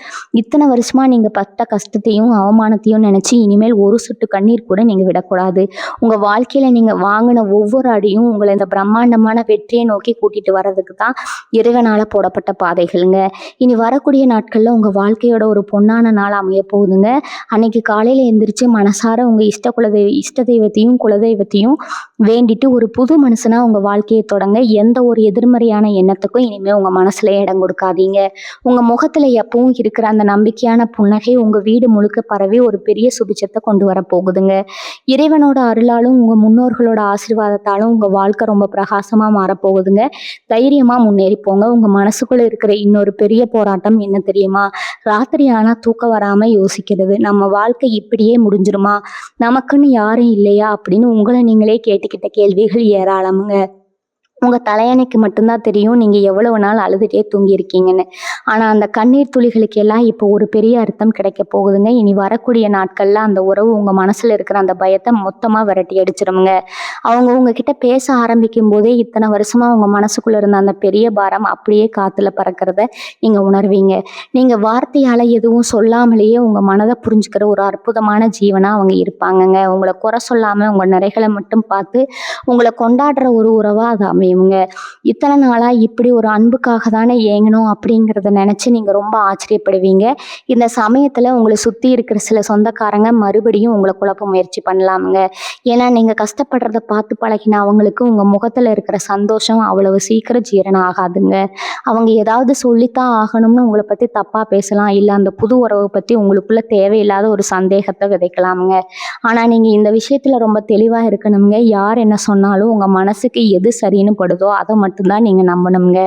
[SPEAKER 1] இத்தனை வருஷமா நீங்க பட்ட கஷ்டத்தையும் அவமானத்தையும் நினைச்சு இனிமேல் ஒரு சொட்டு கண்ணீர் கூட நீங்க விடக்கூடாது. உங்க வாழ்க்கையில நீங்க வாங்கின ஒவ்வொரு அடியும் உங்களை இந்த பிரம்மாண்டமான வெற்றியை நோக்கி கூட்டிட்டு வர்றதுக்கு தான் இறைவனால போடப்பட்ட பாதைகளுங்க. இனி வரக்கூடிய நாட்கள்ல உங்க வாழ்க்கையோட ஒரு பொன்னான நாள் அமைய போகுதுங்க. அன்னைக்கு காலையில எந்திரிச்சு மனசார உங்க இஷ்ட தெய்வத்தையும் குலதெய்வத்தையும் வேண்டிட்டு ஒரு புது மனுஷனா உங்க வாழ்க்கையை தொடங்க. எந்த ஒரு எதிர்மறையான எண்ணத்துக்கும் இனிமே உங்க மனசுல இடம் கொடுக்காதீங்க. உங்க முகத்துல எப்பவும் இருக்கிற அந்த நம்பிக்கையான புன்னகை உங்க வீடு முழுக்க பரவி ஒரு பெரிய சுபிச்சத்தை கொண்டு வர போகுதுங்க. இறைவனோட அருளாலும் உங்க முன்னோர்களோட ஆசீர்வாதத்தாலும் உங்க வாழ்க்கை ரொம்ப பிரகாசமா மாறப்போகுதுங்க. தைரியமா முன்னேறி போங்க. உங்க மனசுக்குள்ள இருக்கிற இன்னொரு பெரிய போராட்டம் என்ன தெரியுமா? ராத்திரி ஆனா தூக்கம் வராம யோசிக்கிறது. நம்ம வாழ்க்கை இப்படியே முடிஞ்சிருமா, நமக்குன்னு யாரும் இல்லையா அப்படின்னு உங்களை நீங்களே கேட்டுக்கிட்ட கேள்விகள் ஏராளமுங்க. உங்க தலையணைக்கு மட்டும்தான் தெரியும் நீங்க எவ்வளவு நாள் அழுதுட்டே தூங்கி இருக்கீங்கன்னு. ஆனா அந்த கண்ணீர் துளிகளுக்கு எல்லாம் இப்போ ஒரு பெரிய அர்த்தம் கிடைக்க போகுதுங்க. இனி வரக்கூடிய நாட்கள்ல அந்த உறவு உங்க மனசுல இருக்கிற அந்த பயத்தை மொத்தமா விரட்டி அடிச்சிருமுங்க. அவங்க உங்ககிட்ட பேச ஆரம்பிக்கும் போதே இத்தனை வருஷமா உங்க மனசுக்குள்ள இருந்த அந்த பெரிய பாரம் அப்படியே காத்துல பறக்கிறத நீங்க உணர்வீங்க. நீங்க வார்த்தையால எதுவும் சொல்லாமலேயே உங்க மனதை புரிஞ்சுக்கிற ஒரு அற்புதமான ஜீவனா அவங்க இருப்பாங்கங்க. உங்களை குறை சொல்லாம உங்க நிறைகளை மட்டும் பார்த்து உங்களை கொண்டாடுற ஒரு உறவா அது அமையுங்க. இத்தனை நாளா இப்படி ஒரு அன்புக்காக தானே ஏங்கணும் அப்படிங்கிறத நினைச்சு நீங்க ரொம்ப ஆச்சரியப்படுவீங்க. இந்த சமயத்துல உங்களை சுத்தி இருக்கிற சில சொந்தக்காரங்க மறுபடியும் உங்களை குழப்ப முயற்சி பண்ணலாமுங்க. ஏன்னா நீங்க கஷ்டப்படுறத பார்த்து பழகின அவங்களுக்கு உங்க முகத்துல இருக்கிற சந்தோஷம் அவ்வளவு சீக்கிரம் ஜீரணம் ஆகாதுங்க. அவங்க ஏதாவது சொல்லித்தான் ஆகணும்னு உங்களை பத்தி தப்பா பேசலாம். இல்ல அந்த புது உறவை பத்தி உங்களுக்குள்ள தேவையில்லாத ஒரு சந்தேகத்தை விதைக்கலாமுங்க. ஆனா நீங்க இந்த விஷயத்துல ரொம்ப தெளிவா இருக்கணுங்க. யார் என்ன சொன்னாலும் உங்க மனசுக்கு எது சரின்னு படுதோ அதை மட்டும்தான் நீங்க நம்பணுங்க.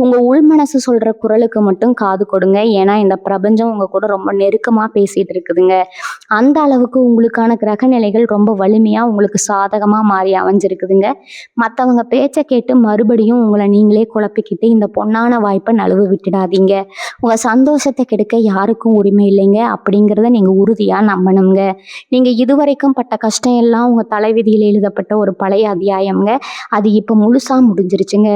[SPEAKER 1] உங்க உள் மனசு சொல்ற குரலுக்கு மட்டும் காது கொடுங்க. ஏன்னா இந்த பிரபஞ்சம் உங்க கூட ரொம்ப நெருக்கமா பேசிட்டு இருக்குதுங்க. அந்த அளவுக்கு உங்களுக்கான கிரக நிலைகள் ரொம்ப வலிமையா உங்களுக்கு சாதகமா மாறி அமைஞ்சிருக்குதுங்க. மற்றவங்க பேச்சை கேட்டு மறுபடியும் உங்களை நீங்களே குழப்பிக்கிட்டு இந்த பொன்னான வாய்ப்பை நழுவ விட்டுடாதீங்க. உங்க சந்தோஷத்தை கெடுக்க யாருக்கும் உரிமை இல்லைங்க அப்படிங்கிறத நீங்க உறுதியா நம்பணுங்க. நீங்க இதுவரைக்கும் பட்ட கஷ்டம் எல்லாம் உங்க தலைவிதியில் எழுதப்பட்ட ஒரு பழைய அத்தியாயம்ங்க. அது இப்போ முழுசா முடிஞ்சிருச்சுங்க.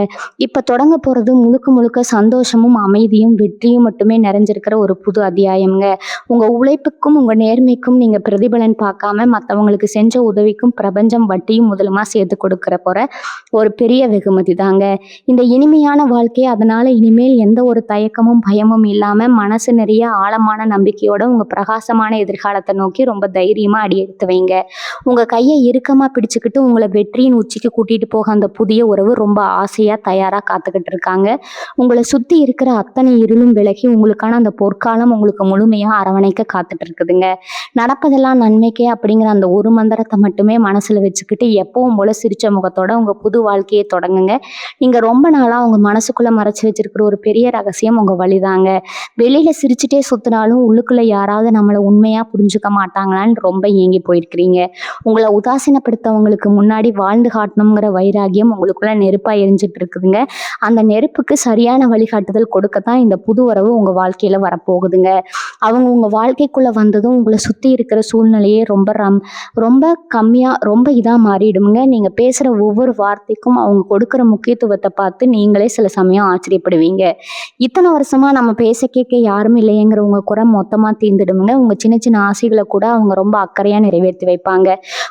[SPEAKER 1] இப்போ தொடங்க போறது முழுக்க முழுக்க சந்தோஷமும் அமைதியும் வெற்றியும் மட்டுமே நிறைஞ்சிருக்கிற ஒரு புது அத்தியாயம்ங்க. உங்க உழைப்புக்கும் உங்க நேர்மைக்கும் நீங்க பிரதிபலன் பார்க்காம மற்றவங்களுக்கு செஞ்ச உதவிக்கும் பிரபஞ்சம் வட்டியும் முதலுமா சேர்த்து கொடுக்கிற போற ஒரு பெரிய வெகுமதி தாங்க. இந்த இனிமையான வாழ்க்கையை அதன் அதனால இனிமேல் எந்த ஒரு தயக்கமும் பயமும் இல்லாமல் மனசு நிறைய ஆழமான நம்பிக்கையோட உங்கள் பிரகாசமான எதிர்காலத்தை நோக்கி ரொம்ப தைரியமாக அடி எடுத்து வைங்க. உங்கள் கையை இறுக்கமாக பிடிச்சிக்கிட்டு உங்களை வெற்றியின் உச்சிக்கு கூட்டிகிட்டு போக அந்த புதிய உறவு ரொம்ப ஆசையாக தயாராக காத்துக்கிட்டு இருக்காங்க. உங்களை சுற்றி இருக்கிற அத்தனை இருளும் விலகி உங்களுக்கான அந்த பொற்காலம் உங்களுக்கு முழுமையாக அரவணைக்க காத்துட்டு இருக்குதுங்க. நடப்பதெல்லாம் நன்மைக்கே அப்படிங்கிற அந்த ஒரு மந்திரத்தை மட்டுமே மனசில் வச்சுக்கிட்டு எப்பவும் போல சிரிச்ச முகத்தோட உங்கள் புது வாழ்க்கையை தொடங்குங்க. நீங்கள் ரொம்ப நாளாக உங்கள் மனசுக்குள்ளே மறைச்சி வச்சிருக்கிற ஒரு பெரிய ரகசியம் உங்கள் வழிதாங்க. வெளியில் சிரிச்சுட்டே சுற்றினாலும் உள்ளுக்குள்ளே யாராவது நம்மளை உண்மையாக புரிஞ்சுக்க மாட்டாங்களான்னு ரொம்ப ஏங்கி போயிருக்கிறீங்க. உங்களை உதாசீனப்படுத்தவங்களுக்கு முன்னாடி வாழ்ந்து காட்டணுங்கிற வைராகியம் உங்களுக்குள்ள நெருப்பாக எரிஞ்சிட்டு இருக்குதுங்க. அந்த நெருப்புக்கு சரியான வழிகாட்டுதல் கொடுக்கத்தான் இந்த புது உறவு உங்கள் வாழ்க்கையில் வரப்போகுதுங்க. அவங்க உங்கள் வாழ்க்கைக்குள்ளே வந்ததும் உங்களை சுற்றி இருக்கிற சூழ்நிலையே ரொம்ப கம்மியாக ரொம்ப இதாக மாறிடுங்க. நீங்கள் பேசுகிற ஒவ்வொரு வார்த்தைக்கும் அவங்க கொடுக்குற முக்கியத்துவத்தை பார்த்து நீங்களே சில சமயம் ஆச்சரியப்படுவீங்க. இத்தனை வருஷமாக நம்ம பேச கேட்க யாரும் இல்லையேங்கிற உங்கள் குறை மொத்தமாக தீர்ந்துடுங்க. உங்கள் சின்ன சின்ன ஆசைகளை கூட அவங்க ரொம்ப அக்கறையாக நிறைவேற்றி வைப்பாங்க.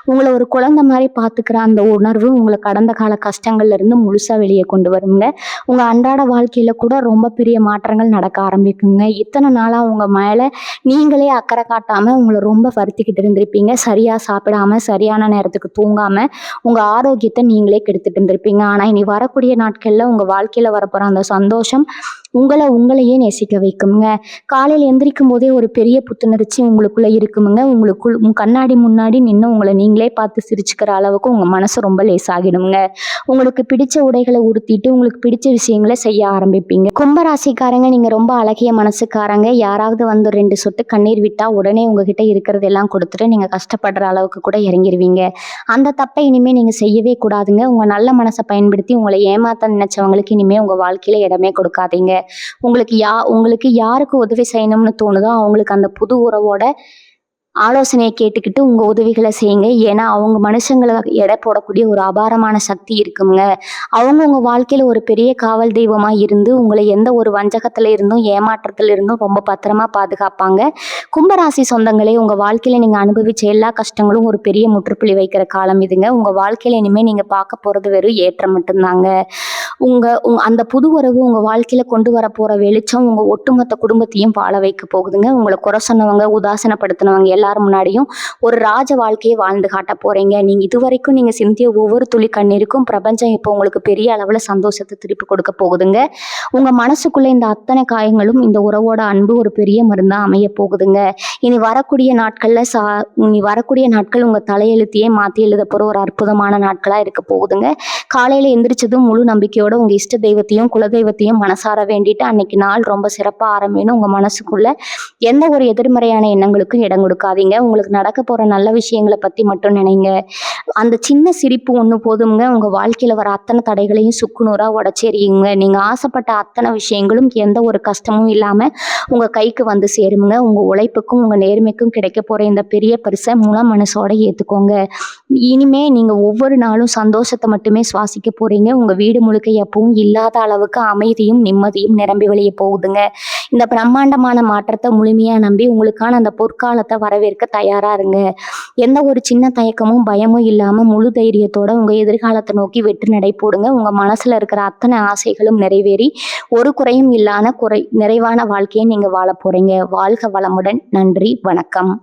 [SPEAKER 1] உங்களை ஒரு குழந்தை மாதிரி பார்த்துக்கிற அந்த உணர்வு உங்களை கடந்த கால கஷ்டங்கள்ல இருந்து முழுசாக வெளியே கொண்டு வருங்க. உங்கள் அன்றாட வாழ்க்கையில் கூட ரொம்ப பெரிய மாற்றங்கள் நடக்க ஆரம்பிக்குங்க. இத்தனை நாளாக உங்கள் மேலே நீங்களே அக்கறை காட்டாமல் உங்களை ரொம்ப வருத்திக்கிட்டு இருந்திருப்பீங்க. சரியாக சாப்பிடாம சரியான நேரத்துக்கு தூங்காமல் உங்கள் ஆரோக்கியத்தை நீங்களே கெடுத்துட்டு இருந்திருப்பீங்க. ஆனால் இனி வரக்கூடிய நாட்களில் உங்கள் வாழ்க்கையில் வரப்போகிற அந்த சந்தோஷம் உங்களையே நேசிக்க வைக்குங்க. காலையில் எந்திரிக்கும் போதே ஒரு பெரிய புத்துணர்ச்சி உங்களுக்குள்ளே இருக்குமுங்க. கண்ணாடி முன்னாடி நின்று உங்களை நீங்களே பார்த்து சிரிச்சுக்கிற அளவுக்கு உங்கள் மனசு ரொம்ப லேசாகிடுங்க. உங்களுக்கு பிடிச்ச உடைகளை உடுத்திட்டு உங்களுக்கு பிடிச்ச விஷயங்களை செய்ய ஆரம்பிப்பீங்க. கும்பராசிக்காரங்க, நீங்கள் ரொம்ப அழகிய மனசுக்காரங்க. யாராவது வந்து 2 சொட்டு கண்ணீர் விட்டால் உடனே உங்ககிட்ட இருக்கிறதெல்லாம் கொடுத்துட்டு நீங்கள் கஷ்டப்படுற அளவுக்கு கூட இறங்கிடுவீங்க. அந்த தப்பை இனிமேல் நீங்கள் செய்யவே கூடாதுங்க. உங்கள் நல்ல மனசை பயன்படுத்தி உங்களை ஏமாத்த நினைச்சவங்களுக்கு இனிமேல் உங்கள் வாழ்க்கையில் இடமே கொடுக்காதீங்க. உங்களுக்கு யாருக்கு உதவி செய்யணும்னு தோணுதோ அவங்களுக்கு அந்த புது உறவோட ஆலோசனையை கேட்டுக்கிட்டு உங்கள் உதவிகளை செய்யுங்க. ஏன்னா அவங்க மனுஷங்களை எடை போடக்கூடிய ஒரு அபாரமான சக்தி இருக்குங்க. அவங்க உங்கள் வாழ்க்கையில் ஒரு பெரிய காவல் தெய்வமாக இருந்து உங்களை எந்த ஒரு வஞ்சகத்தில் இருந்தும் ஏமாற்றத்தில் இருந்தும் ரொம்ப பத்திரமா பாதுகாப்பாங்க. கும்பராசி சொந்தங்களே, உங்கள் வாழ்க்கையில் நீங்கள் அனுபவித்த எல்லா கஷ்டங்களும் ஒரு பெரிய முற்றுப்புள்ளி வைக்கிற காலம் இதுங்க. உங்கள் வாழ்க்கையில் இனிமேல் நீங்கள் பார்க்க போகிறது வெறும் ஏற்றம் மட்டும்தாங்க. அந்த புது உறவு உங்கள் வாழ்க்கையில் கொண்டு வர போகிற வெளிச்சம் உங்கள் ஒட்டுமொத்த குடும்பத்தையும் வாழ வைக்க போகுதுங்க. உங்களை குறை சொன்னவங்க உதாசனப்படுத்தினவங்க எல்லாரும் முன்னாடியும் ஒரு ராஜ வாழ்க்கையை வாழ்ந்து காட்ட போகிறீங்க. நீங்கள் இதுவரைக்கும் நீங்கள் சிந்திய ஒவ்வொரு துளி கண்ணீருக்கும் பிரபஞ்சம் இப்போ உங்களுக்கு பெரிய அளவில் சந்தோஷத்தை திருப்பி கொடுக்க போகுதுங்க. உங்கள் மனசுக்குள்ளே இந்த அத்தனை காயங்களும் இந்த உறவோட அன்பு ஒரு பெரிய மருந்தாக அமைய போகுதுங்க. இனி வரக்கூடிய நாட்கள் உங்கள் தலையெழுத்தையே மாற்றி எழுத போகிற ஒரு அற்புதமான நாட்களாக இருக்க போகுதுங்க. காலையில் எந்திரிச்சதும் முழு நம்பிக்கையோட உங்கள் இஷ்ட தெய்வத்தையும் குலதெய்வத்தையும் மனசார வேண்டிட்டு அன்னைக்கு நாள் ரொம்ப சிறப்பாக ஆரம்பிக்கணும். உங்கள் மனசுக்குள்ள எந்த ஒரு எதிர்மறையான எண்ணங்களுக்கும் இடம் கொடுக்காதீங்க. உங்களுக்கு நடக்க போகிற நல்ல விஷயங்களை பற்றி மட்டும் நினைங்க. அந்த சின்ன சிரிப்பு ஒன்று போதுங்க உங்கள் வாழ்க்கையில் வர அத்தனை தடைகளையும் சுக்குநூறாக உடச்சேரியுங்க. நீங்கள் ஆசைப்பட்ட அத்தனை விஷயங்களும் எந்த ஒரு கஷ்டமும் இல்லாமல் உங்கள் கைக்கு வந்து சேருங்க. உங்கள் உழைப்புக்கும் உங்கள் நேர்மைக்கும் கிடைக்க போகிற இந்த பெரிய பரிசை முழு மனசோட ஏற்றுக்கோங்க. இனிமே நீங்கள் ஒவ்வொரு நாளும் சந்தோஷத்தை மட்டுமே சுவாசிக்க போகிறீங்க. உங்கள் வீடு முழுக்க எப்பவும் இல்லாத அளவுக்கு அமைதியும் நிம்மதியும் நிரம்பி வெளியே போகுதுங்க. இந்த பிரம்மாண்டமான மாற்றத்தை முழுமையாக நம்பி உங்களுக்கான அந்த பொற்காலத்தை வரவேற்க தயாராக இருங்க. எந்த ஒரு சின்ன தயக்கமும் பயமும் இல்லாமல் முழு தைரியத்தோட உங்கள் எதிர்காலத்தை நோக்கி வெற்றி நடை போடுங்க. உங்கள் மனசில் இருக்கிற அத்தனை ஆசைகளும் நிறைவேறி ஒரு குறையும் இல்லாத நிறைவான வாழ்க்கையை நீங்கள் வாழ போகிறீங்க. வாழ்க வளமுடன். நன்றி, வணக்கம்.